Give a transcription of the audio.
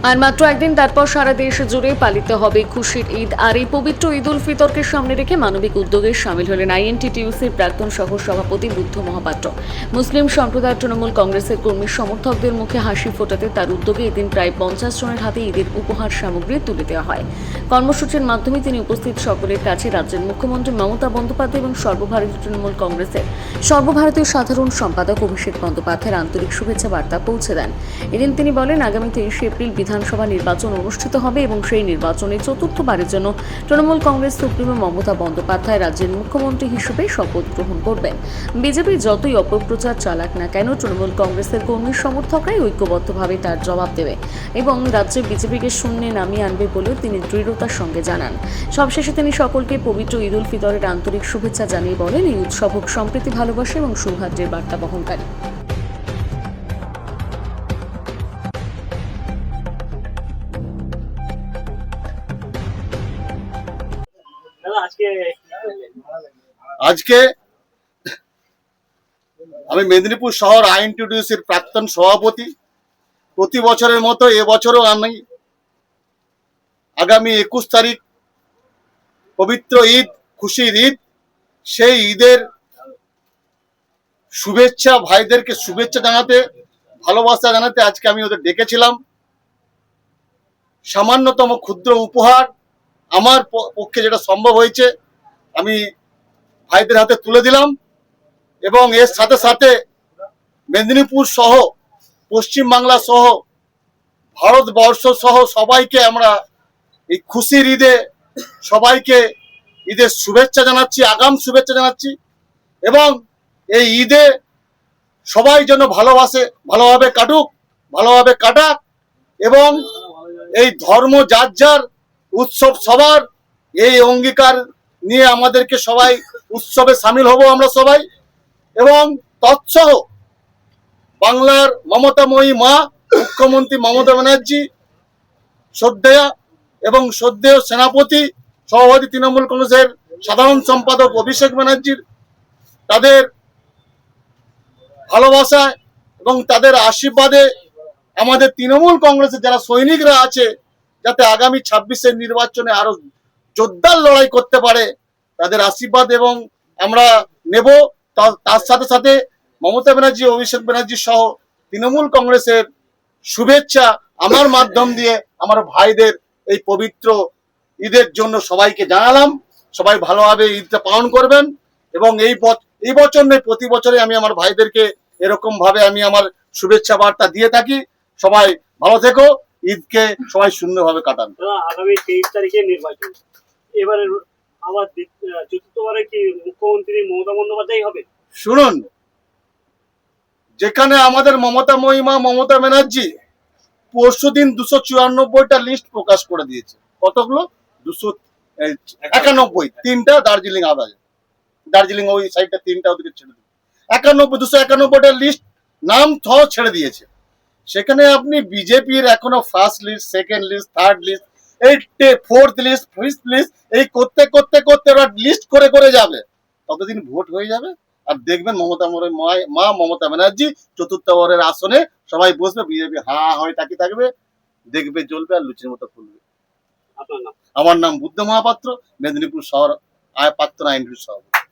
আর মাত্র একদিন তারপর সারা দেশ জুড়ে পালিত হবে খুশির ঈদ। আর এই পবিত্র ঈদ উল ফিতরকে সামনে রেখে মানবিক উদ্যোগে সামিল হলেন আইএনটিটিইউসির প্রাক্তন সহ সভাপতি বুদ্ধ মহাপাত্র। মুসলিম সম্প্রদায় তৃণমূল কংগ্রেসের কর্মী সমর্থকদের মুখে হাসি ফোটাতে তার উদ্যোগে এদিন প্রায় 50 জনের হাতে ঈদের উপহার সামগ্রী তুলে দেওয়া হয়। কর্মসূচির মাধ্যমে তিনি উপস্থিত সকলের কাছে রাজ্যের মুখ্যমন্ত্রী মমতা বন্দ্যোপাধ্যায় এবং সর্বভারতীয় তৃণমূল কংগ্রেসের সর্বভারতীয় সাধারণ সম্পাদক অভিষেক বন্দ্যোপাধ্যায়ের আন্তরিক শুভেচ্ছা বার্তা পৌঁছে দেন। এদিন তিনি বলেন, আগামী 23 এপ্রিল বিধানসভা নির্বাচন অনুষ্ঠিত হবে এবং সেই নির্বাচনে চতুর্থবারের জন্য তৃণমূল কংগ্রেস সুপ্রিমো মমতা বন্দ্যোপাধ্যায় রাজ্যের মুখ্যমন্ত্রী হিসেবে শপথ গ্রহণ করবেন। বিজেপি যতই অপপ্রচার চালাক না কেন, তৃণমূল কংগ্রেসের কর্মী সমর্থকরাই ঐক্যবদ্ধভাবে তার জবাব দেবে এবং রাজ্যে বিজেপিকে শূন্যে নামিয়ে আনবে বলেও তিনি দৃঢ়তার সঙ্গে জানান। সবশেষে তিনি সকলকে পবিত্র ঈদ উল ফিতরের আন্তরিক শুভেচ্ছা জানিয়ে বলেন, এই উৎসব হোক সম্প্রীতি, ভালোবাসা এবং সৌহার্দ্যের বার্তা বহনকারী। আজকে আমি মেদিনীপুর শহর আইএনটিটিইউসির প্রাক্তন সভাপতি। প্রতি বছরের মতো এবছরও আমি আগামী 21 তারিখ পবিত্র ঈদ, খুশির ঈদ, সেই ঈদের শুভেচ্ছা, ভাইদেরকে শুভেচ্ছা জানাতে, ভালোবাসা জানাতে আজকে আমি ওদের ডেকেছিলাম। সামান্যতম ক্ষুদ্র উপহার আমার পক্ষে যেটা সম্ভব হয়েছে আমি ভাইদের হাতে তুলে দিলাম এবং এর সাথে সাথে মেদিনীপুর সহ পশ্চিমবাংলা সহ ভারতবর্ষ সহ সবাইকে আমরা এই খুশির ঈদে সবাইকে ঈদের শুভেচ্ছা জানাচ্ছি, আগাম শুভেচ্ছা জানাচ্ছি এবং এই ঈদে সবাই যেন ভালোভাবে কাটাক এবং এই ধর্ম যার যার, উৎসব সবার, এই অঙ্গীকার নিয়ে আমাদেরকে সবাই উৎসবে সামিল হব আমরা সবাই। এবং তৎসহ বাংলার মমতাময়ী মা মুখ্যমন্ত্রী মমতা ব্যানার্জি, শ্রদ্ধেয়া এবং শ্রদ্ধেয় সেনাপতি সভাপতি তৃণমূল কংগ্রেসের সাধারণ সম্পাদক অভিষেক ব্যানার্জির, তাদের ভালোবাসায় এবং তাদের আশীর্বাদে আমাদের তৃণমূল কংগ্রেসের যারা সৈনিকরা আছে যাতে আগামী 26-এর নির্বাচনে আরো জোরদার লড়াই করতে পারে, তাদের আশীর্বাদ এবং আমরা নেব। তার সাথে সাথে মমতা ব্যানার্জি, অভিষেক ব্যানার্জি সহ তৃণমূল কংগ্রেসের শুভেচ্ছা আমার মাধ্যম দিয়ে আমার ভাইদের এই পবিত্র ঈদের জন্য সবাইকে জানালাম। সবাই ভালোভাবে ঈদটা পালন করবেন এবং এই বছর নয়, প্রতি বছরে আমি আমার ভাইদেরকে এরকম ভাবে আমি আমার শুভেচ্ছা বার্তা দিয়ে থাকি। সবাই ভালো থেকো, ঈদকে সবাই সুন্দরভাবে কাটান। আগামী 23 তারিখে নির্বাচন, এবারে আবার চতুর্থবারে কি মুখ্যমন্ত্রী মমতা বন্দ্যোপাধ্যায় হবে? শুনুন, যেখানে আমাদের মমতাময়ী মা মমতা ব্যানার্জি পরশুদিন 294টা লিস্ট প্রকাশ করে দিয়েছে। কতগুলো? 291, 3টা দার্জিলিং আদায়, দার্জিলিং ওই সাইডটা 3টা ওদিকে ছেড়ে দিয়েছে। 291টা লিস্ট নাম ছেড়ে দিয়েছে। সেখানে আপনি বিজেপির এখনো first list, second list, third list, এই ফোর্থ লিস্ট, ফিফথ লিস্ট, এই করতে করতে করতে ওরা লিস্ট করে করে যাবে, ততদিন ভোট হয়ে যাবে। আর দেখবেন মা মমতা ব্যানার্জি চতুর্থবারের আসনে সবাই বসবে, বিজেপি হা হয়ে তাকিয়ে থাকবে, দেখবে জ্বলবে আর লুচির মতো ফুলবে। আপনার নাম? আমার নাম বুদ্ধ মহাপাত্র, মেদিনীপুর শহর প্রাক্তন আইনজীবী সভাপতি।